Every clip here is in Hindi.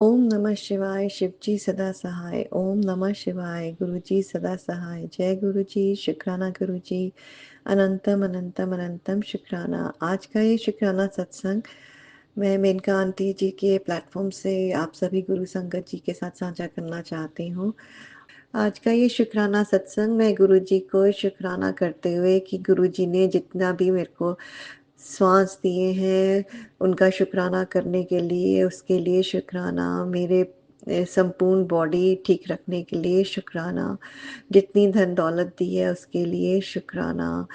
ओम नमः शिवाय शिवजी सदा सहाय। ओम नमः शिवाय गुरुजी सदा सहाय। जय गुरुजी, शुक्राना गुरुजी। अनंतम अनंतम अनंतम शुक्राना। आज का ये शुक्राना सत्संग मैं मेनका आंटी जी के प्लेटफॉर्म से आप सभी गुरु संगत जी के साथ साझा करना चाहती हूँ। आज का ये शुक्राना सत्संग मैं गुरुजी को शुक्राना करते हुए कि गुरुजी ने जितना भी मेरे को श्वास दिए हैं, उनका शुक्राना करने के लिए, उसके लिए शुक्राना। मेरे संपूर्ण बॉडी ठीक रखने के लिए शुक्राना। जितनी धन दौलत दी है उसके लिए शुक्राना।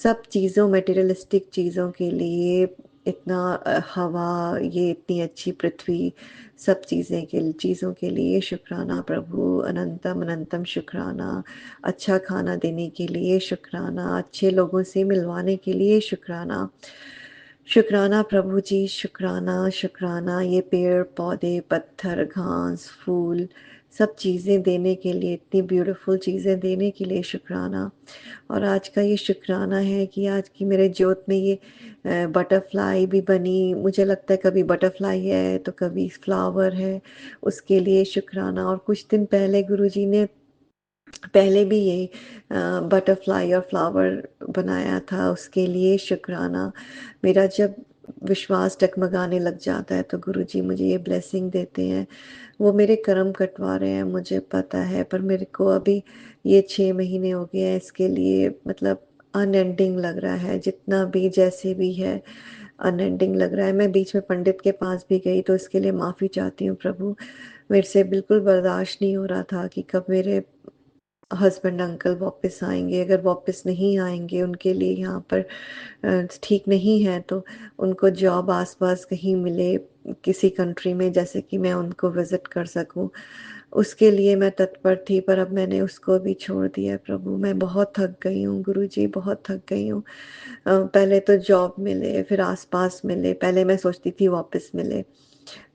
सब चीज़ों मटेरियलिस्टिक चीज़ों के लिए इतना हवा, ये इतनी अच्छी पृथ्वी, सब चीज़ों के लिए शुक्राना प्रभु। अनंतम अनंतम शुक्राना। अच्छा खाना देने के लिए शुक्राना। अच्छे लोगों से मिलवाने के लिए शुक्राना। शुक्राना प्रभु जी, शुक्राना शुक्राना। ये पेड़ पौधे, पत्थर, घास, फूल, सब चीज़ें देने के लिए, इतनी ब्यूटीफुल चीज़ें देने के लिए शुक्राना। और आज का ये शुक्राना है कि आज की मेरे ज्योत में ये बटरफ्लाई भी बनी। मुझे लगता है कभी बटरफ्लाई है तो कभी फ्लावर है, उसके लिए शुक्राना। और कुछ दिन पहले गुरुजी ने पहले भी ये बटरफ्लाई और फ्लावर बनाया था, उसके लिए शुक्राना। मेरा जब विश्वास डगमगाने लग जाता है तो गुरुजी मुझे ये ब्लेसिंग देते हैं। वो मेरे कर्म कटवा रहे हैं, मुझे पता है, पर मेरे को अभी ये 6 महीने हो गए हैं इसके लिए, मतलब अनएंडिंग लग रहा है, जितना भी जैसे भी है अनएंडिंग लग रहा है। मैं बीच में पंडित के पास भी गई तो इसके लिए माफ़ी चाहती हूँ प्रभु। मेरे से बिल्कुल बर्दाश्त नहीं हो रहा था कि कब मेरे हस्बैंड अंकल वापस आएँगे। अगर वापस नहीं आएँगे, उनके लिए यहाँ पर ठीक नहीं है, तो उनको जॉब आस-पास कहीं मिले किसी कंट्री में, जैसे कि मैं उनको विज़िट कर सकूँ। उसके लिए मैं तत्पर थी, पर अब मैंने उसको भी छोड़ दिया है प्रभु। मैं बहुत थक गई हूँ गुरुजी, बहुत थक गई हूँ। पहले तो जॉब मिले, फिर आस-पास मिले, पहले मैं सोचती थी वापस मिले,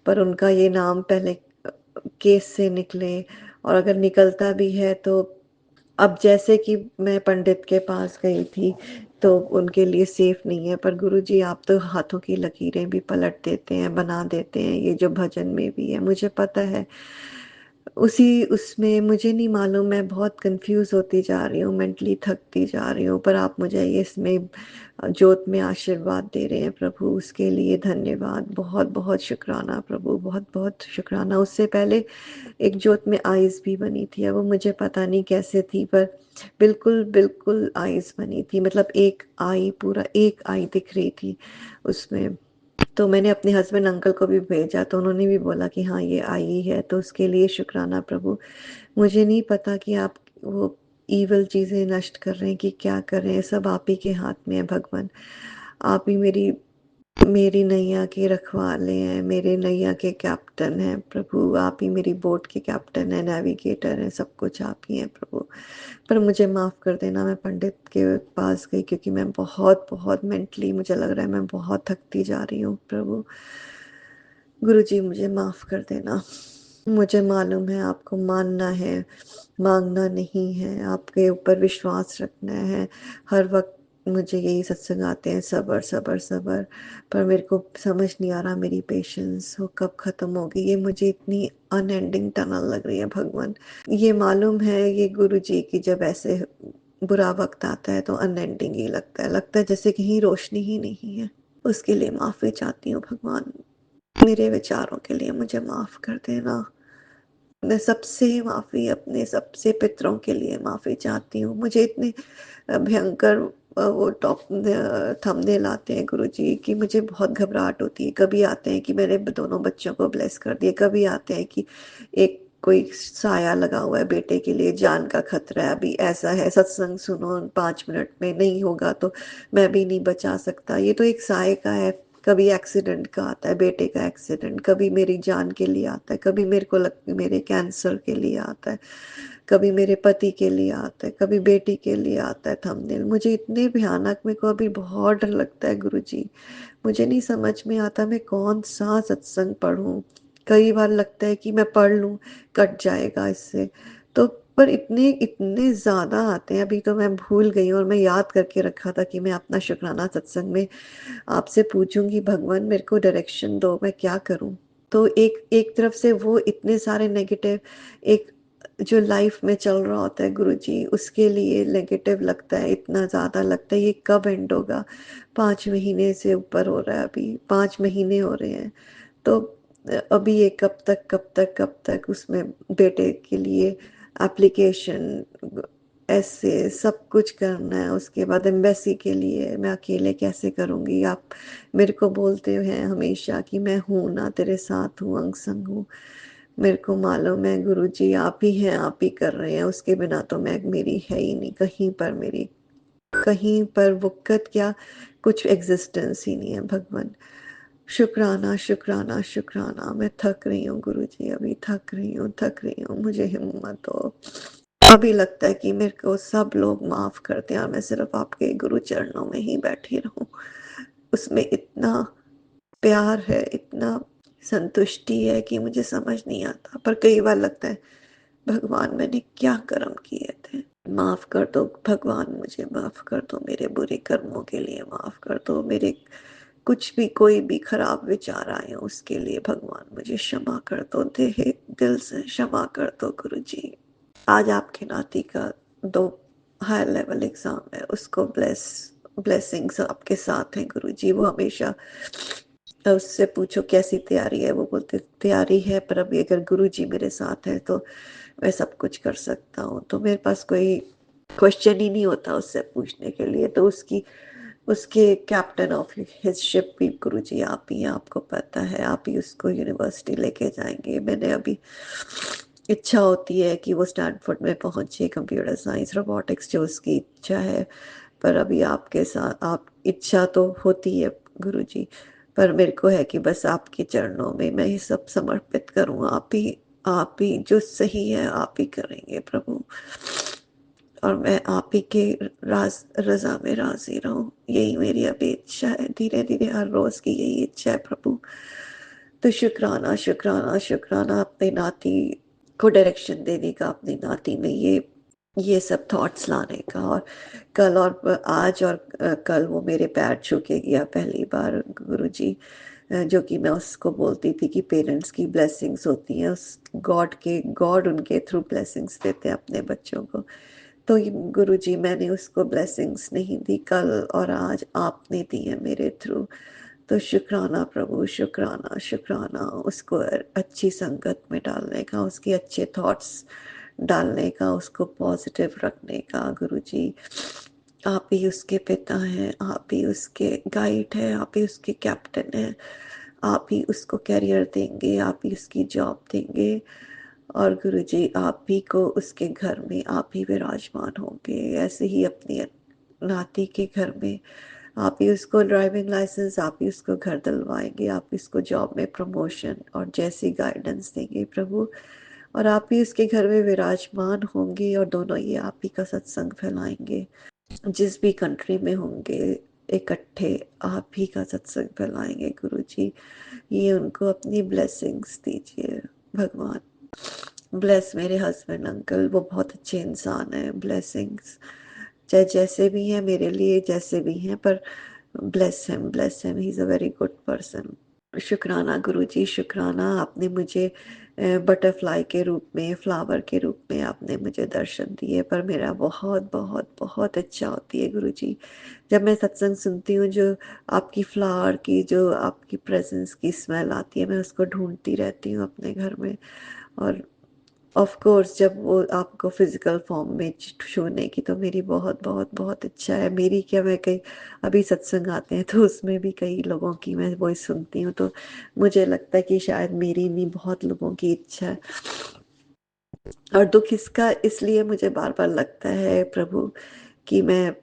पर उनका ये नाम पहले केस से निकले, और अगर निकलता भी है तो अब जैसे कि मैं पंडित के पास गई थी, तो उनके लिए सेफ नहीं है। पर गुरुजी आप तो हाथों की लकीरें भी पलट देते हैं, बना देते हैं, ये जो भजन में भी है, मुझे पता है। उसी उसमें मुझे नहीं मालूम, मैं बहुत कन्फ्यूज़ होती जा रही हूँ, मेंटली थकती जा रही हूँ, पर आप मुझे ये इसमें जोत में आशीर्वाद दे रहे हैं प्रभु, उसके लिए धन्यवाद। बहुत-बहुत शुक्राना प्रभु, बहुत-बहुत शुक्राना। उससे पहले एक जोत में आइज़ भी बनी थी, अब वो मुझे पता नहीं कैसे थी, पर बिल्कुल, बिल्कुल आइज़ बनी थी, मतलब एक आई, पूरा एक आई दिख रही थी उसमें। तो मैंने अपने हस्बैंड अंकल को भी भेजा, तो उन्होंने भी बोला कि हाँ, ये आई है, तो उसके लिए शुक्राना प्रभु। मुझे नहीं पता कि आप वो ईविल चीज़ें नष्ट कर रहे हैं कि क्या कर रहे हैं, सब आप ही के हाथ में है भगवान। आप ही मेरी मेरी नैया के रखवाले हैं, मेरे नैया के कैप्टन हैं प्रभु, आप ही मेरी बोट के कैप्टन हैं, नेविगेटर हैं, सब कुछ आप ही हैं प्रभु। पर मुझे माफ़ कर देना, मैं पंडित के पास गई क्योंकि मैं बहुत-बहुत मेंटली, मुझे लग रहा है मैं बहुत थकती जा रही हूँ प्रभु। गुरुजी मुझे माफ़ कर देना। मुझे मालूम है आपको मानना है, माँगना नहीं है, आपके ऊपर विश्वास रखना है। हर वक़्त मुझे यही सत्संग आते हैं, सब्र, सब्र, सब्र, पर मेरे को समझ नहीं आ रहा मेरी पेशेंस वो कब ख़त्म होगी। ये मुझे इतनी अनएंडिंग टनल लग रही है भगवान। ये मालूम है ये गुरुजी की जब ऐसे बुरा वक़्त आता है तो अनएंडिंग ही लगता है जैसे कहीं रोशनी ही नहीं है। उसके लिए माफ़ी चाहती हूँ भगवान। मेरे विचारों के लिए मुझे माफ़ कर देना। मैं सबसे माफ़ी, अपने सबसे पितरों के लिए माफ़ी चाहती हूँ। मुझे इतने भयंकर वो थंबनेल आते हैं गुरुजी कि मुझे बहुत घबराहट होती है। कभी आते हैं कि मैंने दोनों बच्चों को ब्लेस कर दिया, कभी आते हैं कि एक कोई साया लगा हुआ है बेटे के लिए, जान का खतरा है, अभी ऐसा है, सत्संग सुनो 5 मिनट में नहीं होगा तो मैं भी नहीं बचा सकता। ये तो एक साये का है। कभी एक्सीडेंट का आता है, बेटे का एक्सीडेंट, कभी मेरी जान के लिए आता है, कभी मेरे कैंसर के लिए आता है, कभी मेरे पति के लिए आता है, कभी बेटी के लिए आता है थंबनेल। मुझे इतने भयानक, मेरे को अभी बहुत डर लगता है गुरुजी। मुझे नहीं समझ में आता मैं कौन-सा सत्संग पढ़ूँ? कई बार लगता है कि मैं पढ़ लूँ, कट जाएगा इससे। तो पर इतने इतने ज़्यादा आते हैं, अभी तो मैं भूल गई हूँ, और मैं याद करके रखा था कि मैं अपना शुकराना सत्संग में आपसे पूछूँगी, भगवान मेरे को डायरेक्शन दो, मैं क्या करूँ? तो एक एक तरफ से वो इतने सारे नेगेटिव, एक जो लाइफ में चल रहा होता है गुरुजी, उसके लिए नेगेटिव लगता है, इतना ज़्यादा लगता है ये कब एंड होगा। 5 महीने से ऊपर हो रहा है, अभी 5 महीने हो रहे हैं। तो अभी ये कब तक उसमें बेटे के लिए एप्लीकेशन, ऐसे सब कुछ करना है। उसके बाद एम्बेसी के लिए मैं अकेले कैसे करूँगी। आप मेरे को बोलते हैं हमेशा कि मैं हूँ ना, तेरे साथ हूँ, अंग संग हूँ। मेरे को मालूम है गुरुजी आप ही हैं, आप ही कर रहे हैं, उसके बिना तो मैं मेरी है ही नहीं कहीं पर, मेरी कहीं पर वक़्त क्या, कुछ एग्जिस्टेंस ही नहीं है भगवान। शुक्राना शुक्राना शुक्राना। मैं थक रही हूँ गुरुजी, अभी थक रही हूँ, मुझे हिम्मत दो। अभी लगता है कि मेरे को सब लोग माफ कर दें और मैं सिर्फ आपके गुरु चरणों में ही बैठी रहूं। उसमें इतना प्यार है, इतना संतुष्टि है कि मुझे समझ नहीं आता। पर कई बार लगता है भगवान मैंने क्या कर्म किए थे, माफ कर दो भगवान, मुझे माफ कर दो, मेरे बुरे कर्मों के लिए माफ कर दो, मेरे कुछ भी कोई भी खराब विचार आए उसके लिए भगवान मुझे क्षमा कर दो, दिल से क्षमा कर दो गुरुजी। आज आपके नाती का 2 हाई लेवल एग्जाम है, उसको ब्लेसिंग्स आपके साथ हैं गुरुजी। वो हमेशा उससे पूछो कैसी तैयारी है, वो बोलते तैयारी है पर अभी अगर गुरुजी मेरे साथ है तो मैं सब कुछ कर सकता हूँ। तो मेरे पास कोई क्वेश्चन ही नहीं होता उससे पूछने के लिए। तो उसकी उसके कैप्टन ऑफ हिज शिप भी गुरुजी आप ही हैं, आपको पता है, आप ही उसको यूनिवर्सिटी लेके जाएंगे। मैंने अभी इच्छा होती है कि वो स्टैनफोर्ड में पहुंचे, कंप्यूटर साइंस रोबोटिक्स जो उसकी इच्छा है। पर अभी आपके साथ, आप इच्छा तो होती है गुरुजी, पर मेरे को है कि बस आपके चरणों में मैं ये सब समर्पित करूं। आप ही जो सही है आप ही करेंगे प्रभु, और मैं आप ही के रजा में राजी रहूं, यही मेरी अभी इच्छा है। धीरे धीरे हर रोज की यही इच्छा है प्रभु। तो शुक्राना शुक्राना शुक्राना, अपने नाती को डायरेक्शन देने का, अपनी नाती में ये सब थॉट्स लाने का। और कल और आज और कल वो मेरे पैर छू के गया पहली बार गुरुजी। जो कि मैं उसको बोलती थी कि पेरेंट्स की ब्लेसिंग्स होती हैं, उस गॉड उनके थ्रू ब्लेसिंग्स देते हैं अपने बच्चों को। तो गुरुजी मैंने उसको ब्लेसिंग्स नहीं दी, कल और आज आपने दी है मेरे थ्रू। तो शुक्राना प्रभु, शुक्राना शुक्राना, उसको अच्छी संगत में डालने का, उसके अच्छे थॉट्स डालने का, उसको पॉजिटिव रखने का। गुरुजी आप ही उसके पिता हैं, आप ही उसके गाइड हैं, आप ही उसके कैप्टन हैं। आप ही उसको कैरियर देंगे, आप ही उसकी जॉब देंगे। और गुरुजी आप ही को उसके घर में आप ही विराजमान होंगे। ऐसे ही अपनी नाती के घर में आप ही उसको ड्राइविंग लाइसेंस, आप ही उसको घर दिलवाएंगे, आप ही उसको जॉब में प्रमोशन और जैसी गाइडेंस देंगे प्रभु। और आप ही उसके घर में विराजमान होंगे और दोनों ये आप ही का सत्संग फैलाएंगे। जिस भी कंट्री में होंगे इकट्ठे आप ही का सत्संग फैलाएंगे गुरुजी। ये उनको अपनी ब्लेसिंग्स दीजिए भगवान। ब्लेस मेरे हस्बैंड अंकल, वो बहुत अच्छे इंसान हैं। ब्लेसिंग्स चाहे जैसे भी हैं मेरे लिए, जैसे भी हैं, पर bless him, he is a very good person. शुक्राना गुरुजी, शुक्राना, आपने मुझे बटरफ्लाई के रूप में, फ्लावर के रूप में आपने मुझे दर्शन दिए। पर मेरा बहुत बहुत बहुत इच्छा होती है गुरुजी, जब मैं सत्संग सुनती हूँ, जो आपकी फ्लावर की, जो आपकी प्रेजेंस की स्मेल आती है, मैं उसको ढूंढती रहती हूँ अपने घर में। और ऑफ कोर्स जब वो आपको फिजिकल फॉर्म में छूने की, तो मेरी बहुत बहुत बहुत इच्छा है। मेरी क्या, मैं कई अभी सत्संग आते हैं तो उसमें भी कई लोगों की मैं वॉइस सुनती हूँ, तो मुझे लगता है कि शायद मेरी नहीं, बहुत लोगों की इच्छा है। और दुख इसका इसलिए मुझे बार बार लगता है प्रभु कि मैं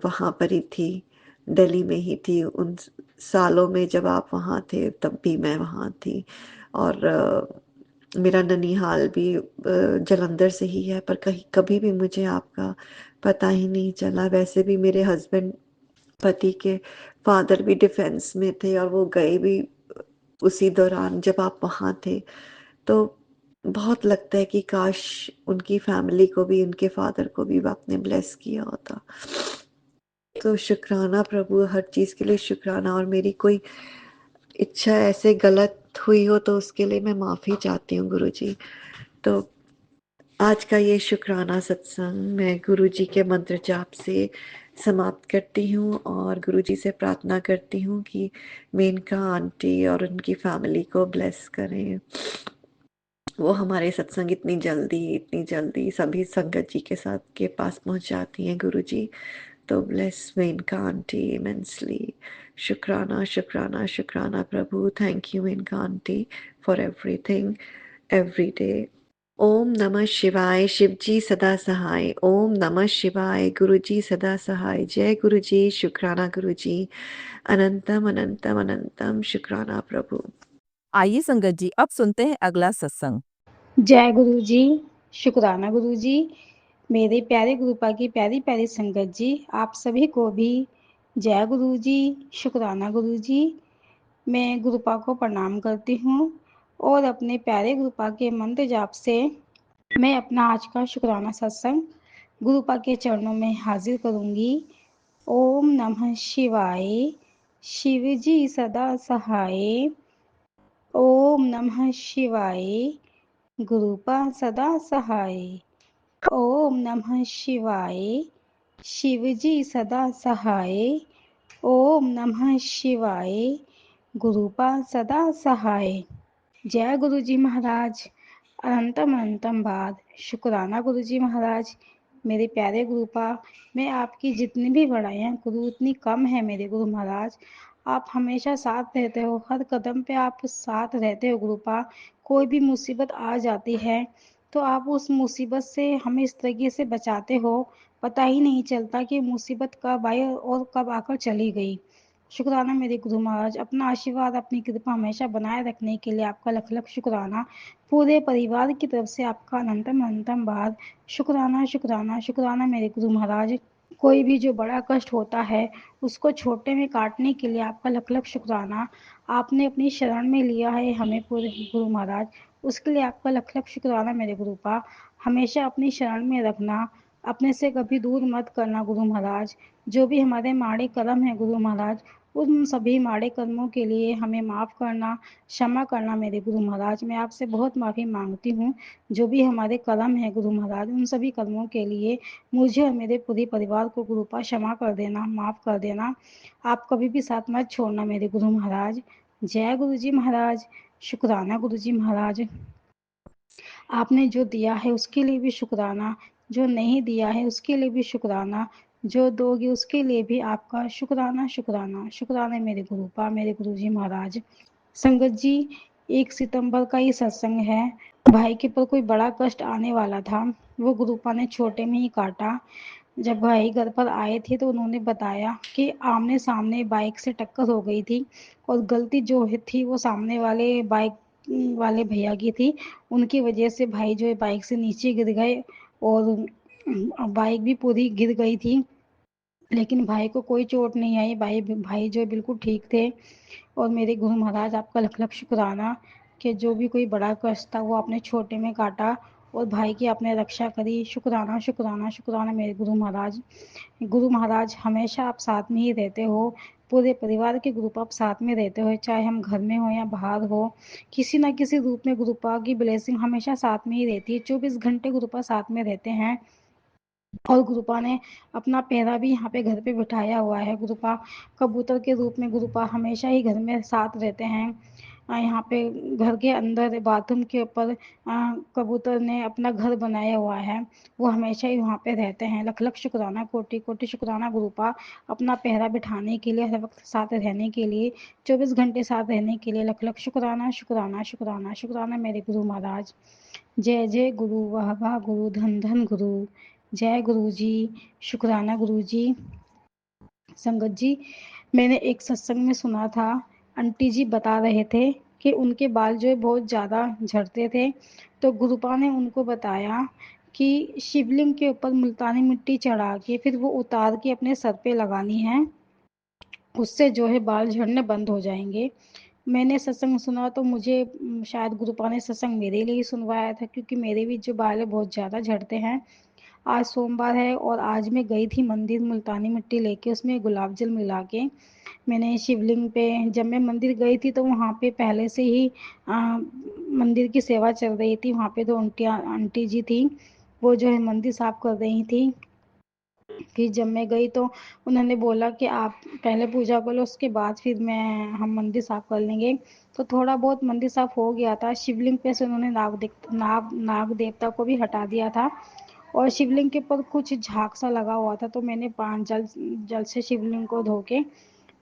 वहाँ पर ही थी, दिल्ली में ही थी उन सालों में जब आप वहाँ थे, तब भी मैं वहाँ थी। और मेरा ननिहाल भी जलंधर से ही है, पर कहीं कभी भी मुझे आपका पता ही नहीं चला। वैसे भी मेरे हस्बैंड, पति के फादर भी डिफेंस में थे और वो गए भी उसी दौरान जब आप वहाँ थे। तो बहुत लगता है कि काश उनकी फैमिली को भी, उनके फादर को भी आपने ब्लेस किया होता। तो शुक्राना प्रभु, हर चीज के लिए शुक्राना। और मेरी कोई इच्छा ऐसे गलत हुई हो तो उसके लिए मैं माफ़ी चाहती हूँ गुरुजी। तो आज का ये शुक्राना सत्संग मैं गुरुजी के मंत्र जाप से समाप्त करती हूँ और गुरुजी से प्रार्थना करती हूँ कि मेनका आंटी और उनकी फैमिली को ब्लेस करें। वो हमारे सत्संग इतनी जल्दी सभी संगत जी के साथ के पास पहुंच जाती हैं गुरुजी। तो ब्लेस मेनका आंटी इमेंसली। शुक्राना शुक्राना शुक्राना प्रभु। Thank you Maneka aunty for everything every day. ओम नमः शिवाय। शिवजी सदा सहाय। ओम नमः शिवाय। गुरुजी सदा सहाय। जय गुरुजी। शुक्राना गुरुजी। अनंतम अनंतम अनंतम शुक्राना प्रभु। आइए संगत जी, अब सुनते हैं अगला सत्संग। जय गुरु जी। शुक्राना गुरु जी। मेरे प्यारे गुरुपा की प्यारी प्यारी संगत जी, आप सभी को भी जय गुरु जी, शुक्राना गुरु जी। मैं गुरुपा को प्रणाम करती हूँ और अपने प्यारे गुरुपा के मंत्र जाप से मैं अपना आज का शुक्राना सत्संग गुरुपा के चरणों में हाजिर करूँगी। ओम नमः शिवाय। शिव जी सदा सहाय। ओम नमः शिवाय। गुरुपा सदा सहाय। ओम नमः शिवाय। शिवजी सदा सहाय। ओम नमः शिवाय। गुरुपा सदा सहाय। जय गुरु जी महाराज। अनंतम अनंतम बाद शुक्राना गुरु जी महाराज। मेरे प्यारे गुरुपा, मैं आपकी जितनी भी बड़ाइयाँ करूँ उतनी कम है मेरे गुरु महाराज। आप हमेशा साथ रहते हो, हर कदम पे आप साथ रहते हो गुरुपा। कोई भी मुसीबत आ जाती है तो आप उस मुसीबत से हमें इस तरीके से बचाते हो, पता ही नहीं चलता कि मुसीबत कब आई और कब आकर चली गई। शुक्राना मेरे गुरु महाराज। अपना आशीर्वाद, अपनी कृपा हमेशा बनाए रखने के लिए आपका लख लख शुक्राना। पूरे परिवार की तरफ से आपका अनंतम अनंतम बाद शुक्राना शुक्राना शुक्राना मेरे गुरु महाराज। कोई भी जो बड़ा कष्ट होता है उसको छोटे में काटने के लिए आपका लख लख शुक्राना। आपने अपनी शरण में लिया है हमें पूरे गुरु महाराज, उसके लिए आपका लख लख शुक्राना मेरे गुरुपा। हमेशा अपनी शरण में रखना, अपने से कभी दूर मत करना गुरु महाराज। जो भी हमारे माड़े कर्म है गुरु महाराज, उन सभी माड़े कर्मों के लिए हमें माफ़ करना, क्षमा करना मेरे गुरु महाराज। मैं आपसे बहुत माफ़ी मांगती हूँ। जो भी हमारे कर्म है गुरु महाराज, उन सभी कर्मों के लिए मुझे और मेरे पूरे परिवार को गुरुपा क्षमा कर देना, माफ़ कर देना। आप कभी भी साथ मत छोड़ना मेरे गुरु महाराज। जय गुरु जी महाराज। शुक्राना गुरु जी महाराज। आपने जो दिया है उसके लिए भी शुक्राना, जो नहीं दिया है उसके लिए भी शुक्राना, जो दोगे उसके लिए भी आपका शुक्राना शुक्राना शुक्राना मेरे गुरुपा, मेरे गुरु जी महाराज। संगत जी, 1 सितंबर का ये सत्संग है। भाई के ऊपर कोई बड़ा कष्ट आने वाला था, वो गुरुपा ने छोटे में ही काटा। जब भाई घर पर आए थे तो उन्होंने बताया कि आमने सामने बाइक से टक्कर हो गई थी और गलती जो थी वो सामने वाले बाइक वाले भैया की थी। उनकी वजह से भाई जो है बाइक से नीचे गिर गए और बाइक भी पूरी गिर गई थी, लेकिन भाई को कोई चोट नहीं आई। भाई भाई जो बिल्कुल ठीक थे। और मेरे गुरु महाराज, आपका लख लख शुक्राना कि जो भी कोई बड़ा कष्ट था वो आपने छोटे में काटा और भाई की आपने रक्षा करी। शुक्राना शुक्राना शुक्राना मेरे गुरु महाराज। गुरु महाराज, हमेशा आप साथ में ही रहते हो, पूरे परिवार के ग्रुप आप साथ में रहते हो, चाहे हम घर में हो या बाहर हो, किसी ना किसी रूप में गुरुपा की ब्लेसिंग हमेशा साथ में ही रहती है। 24 घंटे गुरुपा साथ में रहते हैं और गुरुपा ने अपना पहरा भी यहाँ पे घर पे बिठाया हुआ है। गुरुपा कबूतर के रूप में गुरुपा हमेशा ही घर में साथ रहते हैं। यहाँ पे घर के अंदर बाथरूम के ऊपर कबूतर ने अपना घर बनाया हुआ है, वो हमेशा ही वहाँ पे रहते हैं। लख लख शुक्राना, कोटि कोटि शुक्राना गुरुपा, अपना पहरा बिठाने के लिए, हर वक्त साथ रहने के लिए, 24 घंटे साथ रहने के लिए। लख लख शुक्राना शुक्राना शुक्राना शुक्राना मेरे गुरु महाराज। जय जय गुरु, वाह वाह गुरु, धन धन गुरु। जय गुरु जी। शुक्राना गुरु जी। संगत जी, मैंने एक सत्संग में सुना था, आंटी जी बता रहे थे कि उनके बाल जो है बहुत ज़्यादा झड़ते थे, तो गुरुपा ने उनको बताया कि शिवलिंग के ऊपर मुल्तानी मिट्टी चढ़ा के फिर वो उतार के अपने सर पे लगानी है, उससे जो है बाल झड़ने बंद हो जाएंगे। मैंने सत्संग सुना तो मुझे शायद गुरुपा ने सत्संग मेरे लिए ही सुनवाया था, क्योंकि मेरे भी जो बाल है बहुत ज़्यादा झड़ते हैं। आज सोमवार है और आज मैं गई थी मंदिर मुल्तानी मिट्टी लेके, उसमें गुलाब जल मिला के मैंने शिवलिंग पे, जब मैं मंदिर गई थी तो वहाँ पे पहले से ही मंदिर की सेवा चल रही थी। वहाँ पे तो आंटी जी थी, वो जो है मंदिर साफ कर रही थी। फिर जब मैं गई तो उन्होंने बोला कि आप पहले पूजा कर लो, उसके बाद फिर हम मंदिर साफ कर लेंगे। तो थोड़ा बहुत मंदिर साफ हो गया था। शिवलिंग पे से उन्होंने नाग देवता को भी हटा दिया था और शिवलिंग के ऊपर कुछ झाग सा लगा हुआ था, तो मैंने पांच जल से शिवलिंग को धो के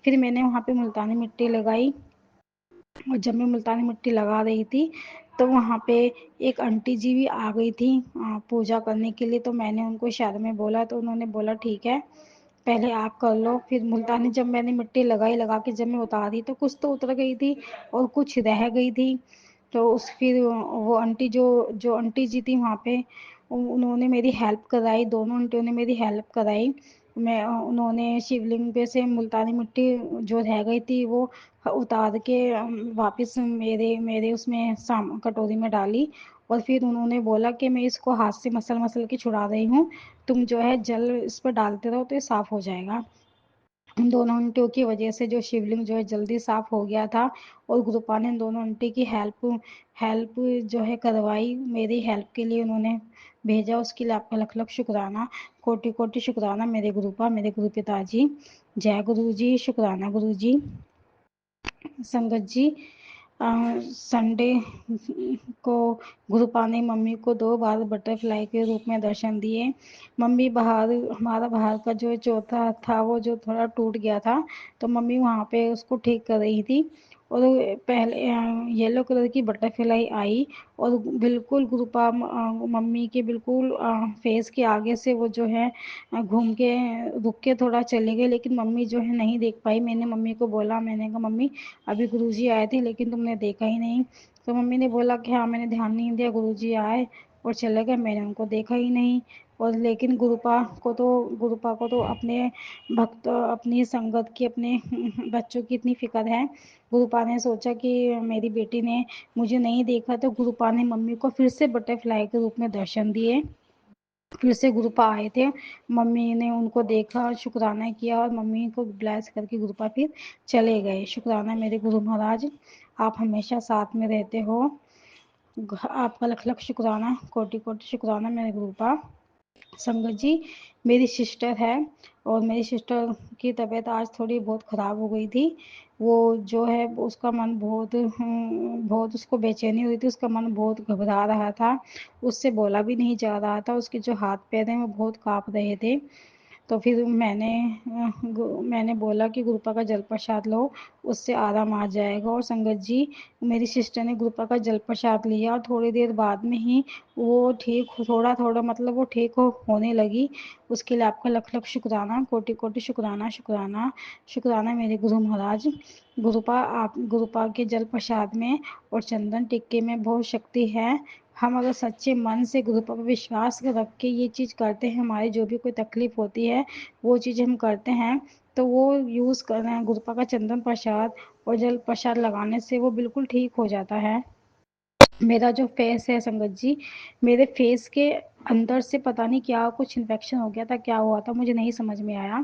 फिर मैंने वहाँ पे मुल्तानी मिट्टी लगाई। और जब मैं मुल्तानी मिट्टी लगा रही थी तो वहाँ पे एक आंटी जी भी आ गई थी पूजा करने के लिए। तो मैंने उनको इशारे में बोला तो उन्होंने बोला ठीक है, पहले आप कर लो। फिर मुल्तानी जब मैंने मिट्टी लगाई, लगा के जब मैं उतारी तो कुछ तो उतर गई थी और कुछ रह गई थी। तो उस फिर वो आंटी जो जो आंटी जी थी वहाँ पे, उन्होंने मेरी हेल्प कराई, दोनों आंटियों ने मेरी हेल्प कराई। मैं उन्होंने शिवलिंग पे से मुल्तानी मिट्टी जो रह गई थी वो उतार के वापस मेरे मेरे उसमें कटोरी में डाली। और फिर उन्होंने बोला कि मैं इसको हाथ से मसल मसल के छुड़ा रही हूँ, तुम जो है जल इस पर डालते रहो तो ये साफ हो जाएगा। उन दोनों आंटियों की वजह से जो शिवलिंग जो है जल्दी साफ हो गया था। और गुरुपा ने दोनों आंटी की हेल्प हेल्प जो है करवाई, मेरी हेल्प के लिए उन्होंने भेजा, उसके लिए आपका लख लख शुक्राना, कोटि कोटि शुक्राना मेरे गुरुपा, मेरे गुरु पिताजी। जय गुरु जी, शुक्राना गुरु जी। संगत जी, संडे को गुरुपा ने मम्मी को 2 बार बटरफ्लाई के रूप में दर्शन दिए। मम्मी हमारा बाहर का जो चौथा था वो जो थोड़ा टूट गया था, तो मम्मी वहाँ पे उसको ठीक कर रही थी। और पहले येलो कलर की बटरफ्लाई आई और बिल्कुल मम्मी के बिल्कुल फेस के आगे से वो जो है घूम के रुक के थोड़ा चले गए, लेकिन मम्मी जो है नहीं देख पाई। मैंने मम्मी को बोला, मैंने कहा मम्मी अभी गुरुजी आए थे लेकिन तुमने देखा ही नहीं। तो मम्मी ने बोला कि हाँ मैंने ध्यान नहीं दिया, गुरुजी आए और चले गए, मैंने उनको देखा ही नहीं। और लेकिन गुरुपा को तो अपने भक्त, अपनी संगत की, अपने बच्चों की इतनी फिक्र है। गुरुपा ने सोचा कि मेरी बेटी ने मुझे नहीं देखा, तो गुरुपा ने मम्मी को फिर से बटरफ्लाई के रूप में दर्शन दिए। फिर से गुरुपा आए थे, मम्मी ने उनको देखा और शुक्राना किया और मम्मी को ब्लेस करके गुरुपा फिर चले गए। शुक्राना मेरे गुरु महाराज, आप हमेशा साथ में रहते हो, आपका लख लख शुक्राना, कोटि कोटि शुक्राना मेरे गुरुपा। संगत जी, मेरी सिस्टर है और मेरी सिस्टर की तबीयत आज थोड़ी बहुत ख़राब हो गई थी। वो जो है उसका मन बहुत उसको बेचैनी हुई थी, उसका मन बहुत घबरा रहा था, उससे बोला भी नहीं जा रहा था, उसके जो हाथ पैर हैं वो बहुत काँप रहे थे। तो फिर मैंने बोला कि गुरुपा का जल प्रसाद लो, उससे आराम आ जाएगा। और संगत जी, मेरी सिस्टर ने गुरुपा का जल प्रसाद लिया और थोड़ी देर बाद में ही वो ठीक, थोड़ा थोड़ा मतलब वो ठीक होने लगी। उसके लिए आपका लख लख शुक्राना, कोटि कोटि शुक्राना, शुक्राना शुक्राना मेरे गुरु महाराज। गुरुपा के जल प्रसाद में और चंदन टिक्के में बहुत शक्ति है। हम अगर सच्चे मन से गुरु पर विश्वास रख के ये चीज़ करते हैं, हमारी जो भी कोई तकलीफ होती है वो चीज़ हम करते हैं, तो वो यूज़ कर रहे हैं गुरुपा का चंदन प्रसाद और जल प्रसाद लगाने से वो बिल्कुल ठीक हो जाता है। मेरा जो फेस है संगत जी, मेरे फेस के अंदर से पता नहीं क्या कुछ इन्फेक्शन हो गया था, क्या हुआ था मुझे नहीं समझ में आया।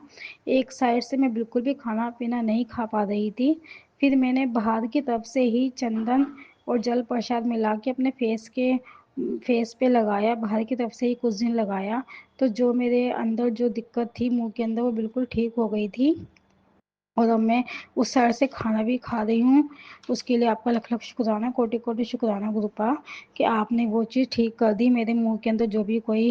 एक साइड से मैं बिल्कुल भी खाना पीना नहीं खा पा रही थी। फिर मैंने बाहर की तरफ से ही चंदन और जल प्रसाद मिला के अपने फेस पे लगाया, बाहर की तरफ से ही कुछ दिन लगाया, तो जो मेरे अंदर जो दिक्कत थी मुंह के अंदर वो बिल्कुल ठीक हो गई थी। और अब मैं उस साइड से खाना भी खा रही हूँ। उसके लिए आपका लख लख शुक्राना, कोटि कोटि शुक्राना गुरुपा, कि आपने वो चीज़ ठीक कर दी, मेरे मुंह के अंदर जो भी कोई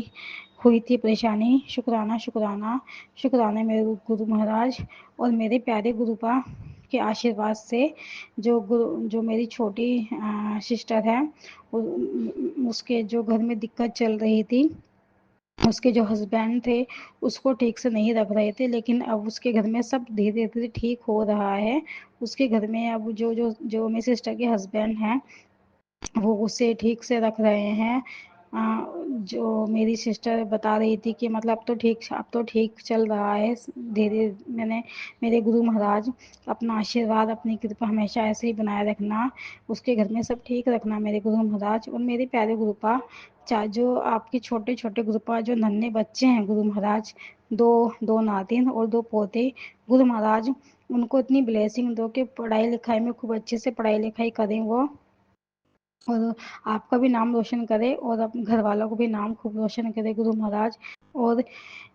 हुई थी परेशानी। शुक्राना शुक्राना शुक्राना मेरे गुरु महाराज। और मेरे प्यारे गुरुपा के आशीर्वाद से जो मेरी छोटी सिस्टर है, उसके जो घर में दिक्कत चल रही थी, उसके जो हस्बैंड थे उसको ठीक से नहीं रख रहे थे, लेकिन अब उसके घर में सब धीरे धीरे ठीक हो रहा है। उसके घर में अब जो मेरी सिस्टर के हस्बैंड हैं वो उसे ठीक से रख रहे हैं। जो मेरी सिस्टर बता रही थी कि मतलब अब तो ठीक चल रहा है धीरे। मैंने मेरे गुरु महाराज अपना आशीर्वाद, अपनी कृपा हमेशा ऐसे ही बनाए रखना, उसके घर में सब ठीक रखना मेरे गुरु महाराज। और मेरे प्यारे गुरुपा, चाहे जो आपके छोटे छोटे गुरुपा, जो नन्हे बच्चे हैं गुरु महाराज, दो दो नातिन और दो पोते, गुरु महाराज उनको इतनी ब्लेसिंग दो कि पढ़ाई लिखाई में खूब अच्छे से पढ़ाई लिखाई करें वो, और आपका भी नाम रोशन करे और अपने घर वालों को भी नाम खूब रोशन करे गुरु महाराज। और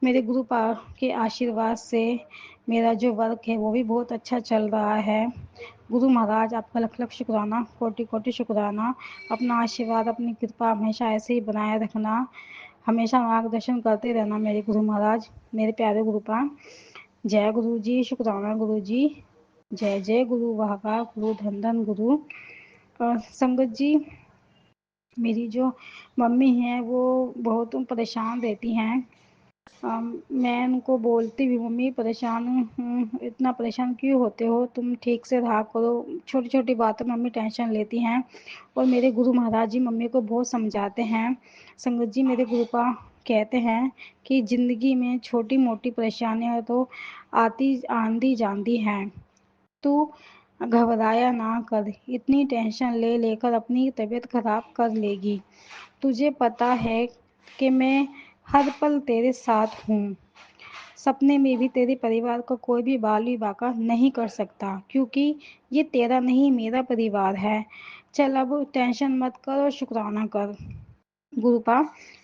मेरे गुरु के आशीर्वाद से मेरा जो वर्क है वो भी बहुत अच्छा चल रहा है। गुरु महाराज आपका लख लख शुक्राना, कोटि कोटि शुक्राना। अपना आशीर्वाद, अपनी कृपा हमेशा ऐसे ही बनाए रखना, हमेशा मार्गदर्शन करते रहना मेरे गुरु महाराज, मेरे प्यारे गुरुपा। जय गुरु जी, शुक्राना गुरु जी। जय जय गुरु, वाह वाह गुरु, धन धन गुरु। संगत जी, मेरी जो मम्मी हैं वो बहुत परेशान रहती हैं। मैं उनको बोलती भी, मम्मी परेशान हूँ, इतना परेशान क्यों होते हो, तुम ठीक से रहा करो, छोटी छोटी बातों में मम्मी टेंशन लेती हैं। और मेरे गुरु महाराज जी मम्मी को बहुत समझाते हैं। संगत जी, मेरे गुरुपा कहते हैं कि ज़िंदगी में छोटी मोटी परेशानियाँ तो आंधी जानती हैं, तू घबराया ना कर, इतनी टेंशन ले लेकर अपनी तबीयत खराब कर लेगी। तुझे पता है कि मैं हर पल तेरे साथ हूँ। सपने में भी तेरे परिवार को कोई भी बाल विवाह नहीं कर सकता, क्योंकि ये तेरा नहीं मेरा परिवार है। चल अब टेंशन मत कर और शुक्राना कर। गुरुपा,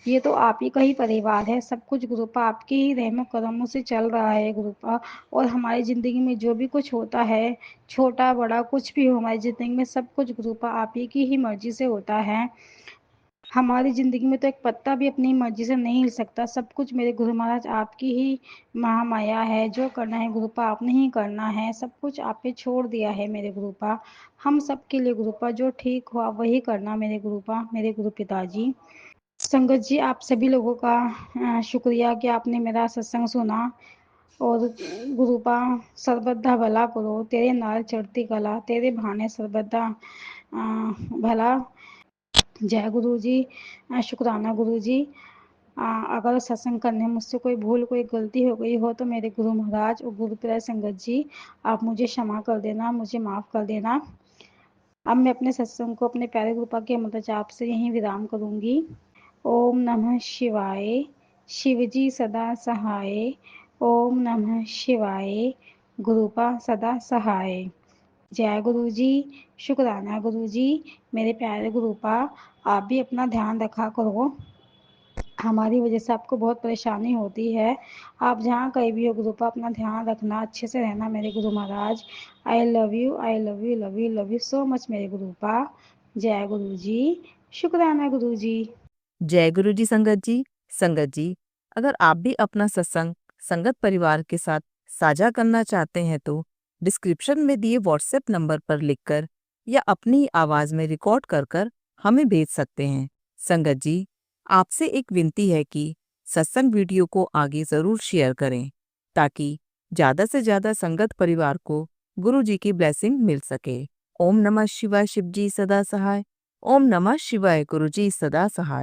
ये तो आप ही का ही परिवार है, सब कुछ गुरुपा आपके ही रहमो करमों से चल रहा है गुरुपा। और हमारी ज़िंदगी में जो भी कुछ होता है, छोटा बड़ा कुछ भी हो हमारी ज़िंदगी में, सब कुछ गुरुपा आप ही की ही मर्जी से होता है। हमारी ज़िंदगी में तो एक पत्ता भी अपनी मर्जी से नहीं हिल सकता, सब कुछ मेरे गुरु महाराज आपकी ही महामाया है। जो करना है गुरुपा आपने ही करना है, सब कुछ आप पे छोड़ दिया है मेरे गुरुपा, हम सब के लिए गुरुपा। जो ठीक हो आप वही करना मेरे गुरुपा, मेरे गुरु पिताजी। संगत जी, आप सभी लोगों का शुक्रिया कि आपने मेरा सत्संग सुना। और गुरुपा, सर्वदा भला करो, तेरे नाल चढ़ती कला, तेरे भाने सर्वदा भला। जय गुरु जी, शुक्राना गुरु जी। अगर सत्संग करने में मुझसे कोई भूल, कोई गलती हो गई हो तो मेरे गुरु महाराज और गुरु प्रिय संगत जी आप मुझे क्षमा कर देना, मुझे माफ़ कर देना। अब मैं अपने सत्संग को अपने प्यारे गुरुपा के मंत्र जाप से यहीं विराम करूंगी। ओम नमः शिवाय, शिवजी सदा सहाय। ओम नमः शिवाय, गुरुपा सदा सहाय। जय गुरु जी, शुक्राना गुरु जी। मेरे प्यारे गुरुपा, आप भी अपना ध्यान रखा करो, हमारी वजह से आपको बहुत परेशानी होती है। आप जहाँ कहीं भी हो गुरुपा, अपना ध्यान रखना, अच्छे से रहना मेरे गुरु महाराज। I love you, I love you, love you, love you so much मेरे गुरुपा। जय गुरु जी, शुक्राना गुरु जी। जय गुरु जी संगत जी। संगत जी, अगर आप भी अपना सत्संग संगत परिवार के साथ साझा करना चाहते हैं तो डिस्क्रिप्शन में दिए व्हाट्सएप नंबर पर लिखकर या अपनी आवाज में रिकॉर्ड कर कर हमें भेज सकते हैं। संगत जी, आपसे एक विनती है कि सत्संग वीडियो को आगे जरूर शेयर करें ताकि ज्यादा से ज्यादा संगत परिवार को गुरु जी की ब्लेसिंग मिल सके। ओम नमः शिवाय, शिव जी सदा सहाय। ओम नमः शिवाय, गुरु जी सदा सहाय।